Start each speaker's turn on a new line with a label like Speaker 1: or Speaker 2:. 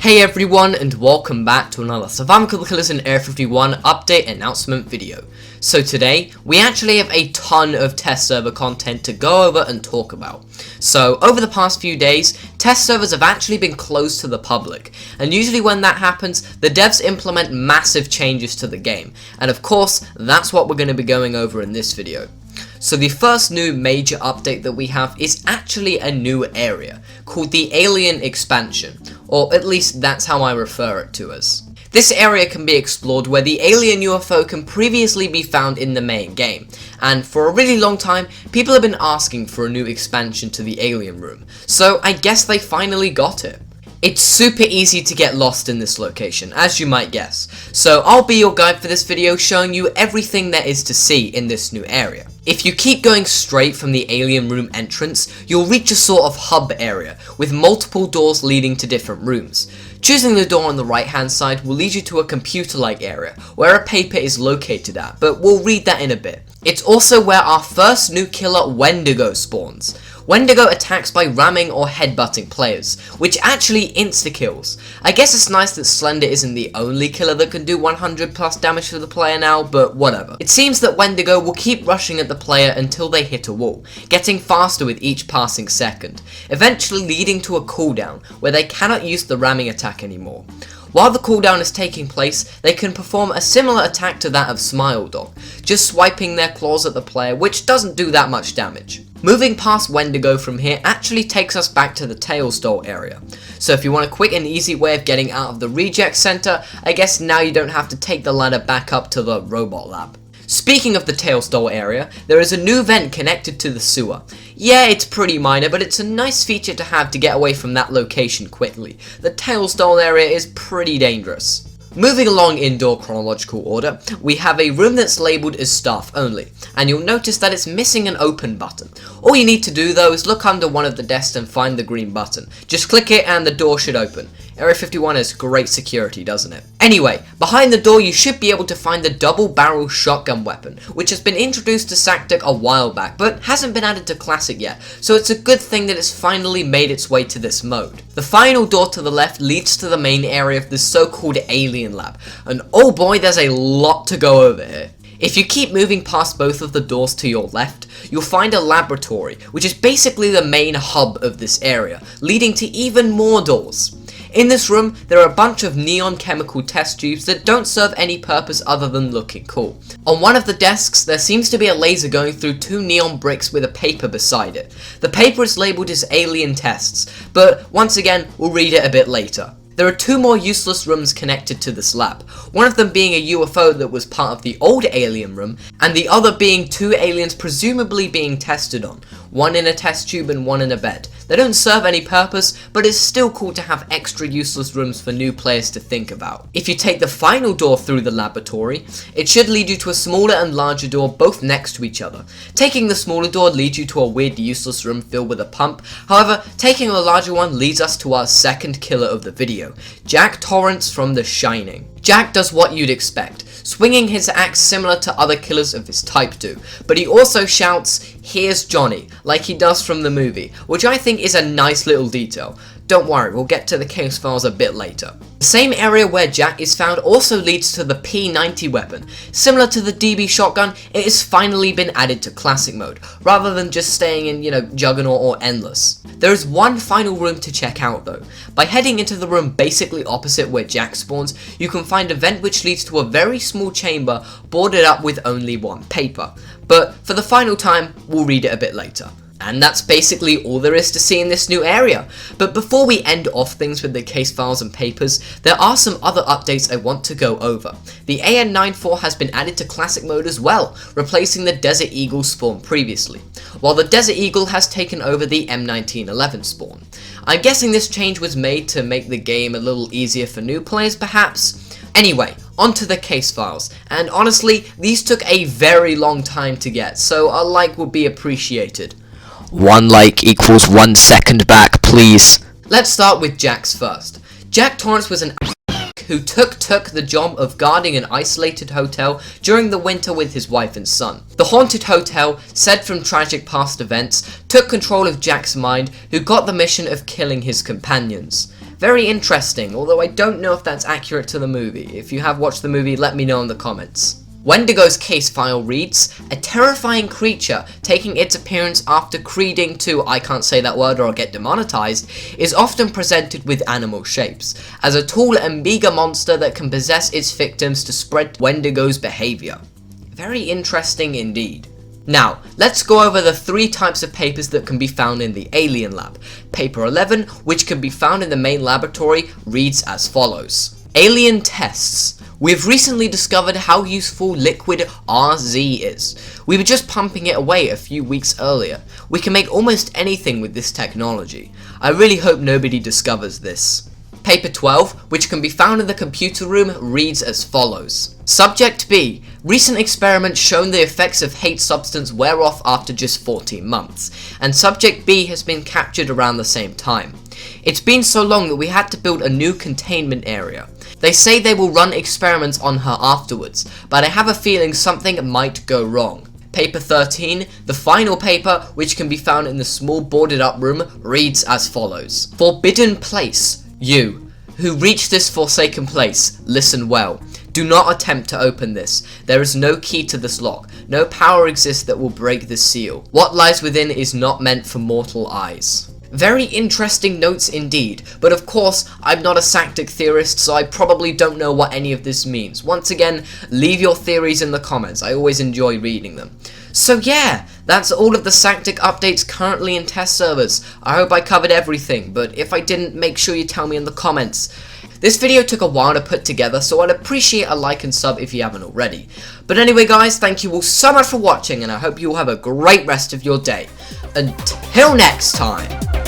Speaker 1: Hey everyone, and welcome back to another Survival Killers in Area 51 update announcement video. So today, we actually have a ton of test server content to go over and talk about. So over the past few days, test servers have actually been closed to the public, and usually when that happens, the devs implement massive changes to the game, and of course, that's what we're going to be going over in this video. So the first new major update that we have is actually a new area, called the Alien Expansion, or at least that's how I refer it to as. This area can be explored where the alien UFO can previously be found in the main game, and for a really long time, people have been asking for a new expansion to the alien room, so I guess they finally got it. It's super easy to get lost in this location, as you might guess, so I'll be your guide for this video showing you everything there is to see in this new area. If you keep going straight from the alien room entrance, you'll reach a sort of hub area, with multiple doors leading to different rooms. Choosing the door on the right hand side will lead you to a computer-like area, where a paper is located at, but we'll read that in a bit. It's also where our first new killer Wendigo spawns. Wendigo attacks by ramming or headbutting players, which actually insta-kills. I guess it's nice that Slender isn't the only killer that can do 100 plus damage to the player now, but whatever. It seems that Wendigo will keep rushing at the player until they hit a wall, getting faster with each passing second, eventually leading to a cooldown, where they cannot use the ramming attack anymore. While the cooldown is taking place, they can perform a similar attack to that of Smile Dog, just swiping their claws at the player, which doesn't do that much damage. Moving past Wendigo from here actually takes us back to the Tailstall area. So if you want a quick and easy way of getting out of the reject center, I guess now you don't have to take the ladder back up to the robot lab. Speaking of the Tailstall area, there is a new vent connected to the sewer. Yeah, it's pretty minor, but it's a nice feature to have to get away from that location quickly. The Tailstall area is pretty dangerous. Moving along indoor chronological order, we have a room that's labelled as staff only, and you'll notice that it's missing an open button. All you need to do though is look under one of the desks and find the green button. Just click it and the door should open. Area 51 has great security, doesn't it? Anyway, behind the door you should be able to find the double-barrel shotgun weapon, which has been introduced to SAKTK a while back, but hasn't been added to Classic yet, so it's a good thing that it's finally made its way to this mode. The final door to the left leads to the main area of the so-called Alien Lab, and oh boy, there's a lot to go over here. If you keep moving past both of the doors to your left, you'll find a laboratory, which is basically the main hub of this area, leading to even more doors. In this room, there are a bunch of neon chemical test tubes that don't serve any purpose other than looking cool. On one of the desks, there seems to be a laser going through two neon bricks with a paper beside it. The paper is labelled as Alien Tests, but once again, we'll read it a bit later. There are two more useless rooms connected to this lab, one of them being a UFO that was part of the old alien room, and the other being two aliens presumably being tested on, one in a test tube and one in a bed. They don't serve any purpose, but it's still cool to have extra useless rooms for new players to think about. If you take the final door through the laboratory, it should lead you to a smaller and larger door both next to each other. Taking the smaller door leads you to a weird useless room filled with a pump, however, taking the larger one leads us to our second killer of the video, Jack Torrance from The Shining. Jack does what you'd expect, swinging his axe similar to other killers of his type do, but he also shouts, "Here's Johnny," like he does from the movie, which I think is a nice little detail. Don't worry, we'll get to the case files a bit later. The same area where Jack is found also leads to the P90 weapon. Similar to the DB shotgun, it has finally been added to Classic mode, rather than just staying in, Juggernaut or Endless. There is one final room to check out though. By heading into the room basically opposite where Jack spawns, you can find a vent which leads to a very small chamber boarded up with only one paper. But for the final time, we'll read it a bit later. And that's basically all there is to see in this new area. But before we end off things with the case files and papers, there are some other updates I want to go over. The AN94 has been added to Classic mode as well, replacing the Desert Eagle spawn previously, while the Desert Eagle has taken over the M1911 spawn. I'm guessing this change was made to make the game a little easier for new players perhaps? Anyway, onto the case files, and honestly, these took a very long time to get, so a like would be appreciated.
Speaker 2: 1 like equals 1 second back, please.
Speaker 1: Let's start with Jack's first. Jack Torrance was an who took the job of guarding an isolated hotel during the winter with his wife and son. The haunted hotel, said from tragic past events, took control of Jack's mind, who got the mission of killing his companions. Very interesting, although I don't know if that's accurate to the movie. If you have watched the movie, let me know in the comments. Wendigo's case file reads, a terrifying creature taking its appearance after creeding to, I can't say that word or I'll get demonetized, is often presented with animal shapes, as a tall and meager monster that can possess its victims to spread Wendigo's behavior. Very interesting indeed. Now, let's go over the 3 types of papers that can be found in the Alien Lab. Paper 11, which can be found in the main laboratory, reads as follows. Alien tests. We've recently discovered how useful liquid RZ is. We were just pumping it away a few weeks earlier. We can make almost anything with this technology. I really hope nobody discovers this. Paper 12, which can be found in the computer room, reads as follows. Subject B. Recent experiments shown the effects of hate substance wear off after just 14 months, and Subject B has been captured around the same time. It's been so long that we had to build a new containment area. They say they will run experiments on her afterwards, but I have a feeling something might go wrong. Paper 13, the final paper, which can be found in the small boarded up room, reads as follows. Forbidden place. You, who reach this forsaken place, listen well. Do not attempt to open this. There is no key to this lock. No power exists that will break this seal. What lies within is not meant for mortal eyes. Very interesting notes indeed, but of course, I'm not a SAKTK theorist, so I probably don't know what any of this means. Once again, leave your theories in the comments. I always enjoy reading them. So yeah, that's all of the SAKTK updates currently in test servers. I hope I covered everything, but if I didn't, make sure you tell me in the comments. This video took a while to put together, so I'd appreciate a like and sub if you haven't already. But anyway guys, thank you all so much for watching, and I hope you all have a great rest of your day. Until next time.